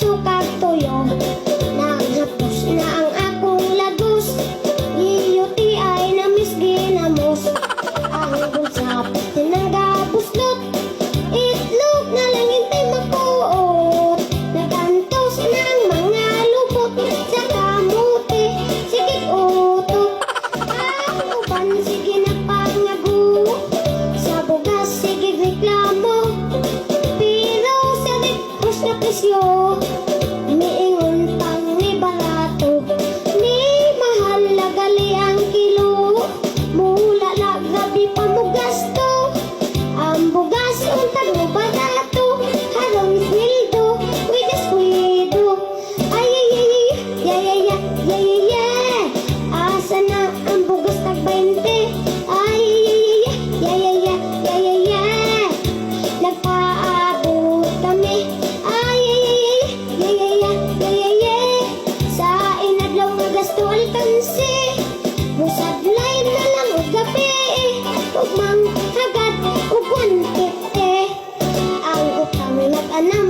sukag tuyo. Naghapos na ang akong lagos, iyuti ay namis ginamos. Ang bulsa tinanggabuslot, itlog na lang hintay mapuot. Nagantos ng mga lupot sa kamuti, sige utot. Ang uban sige na pangagu, sa bugas sige reklamo. Pero sa dipos na presyo, miingon pang ni barato, ni mahal na gali ang kilo. Mula na gabi pa mo gasto, ang bugas untag mo barato. Harong sweldo, we descuido. Ay ay ay ay ay ay ay ay ay. Asa na ang bugas tag 20? Ay ay ay ay ay ay ay ay. Nagpaabot kami. Ay ay ay ay ay ay ay ay. Sa inadlaw nga gasto alkansi, musadlay na lang og gabi, ug manghagad ug 150. Ang utang nag-anam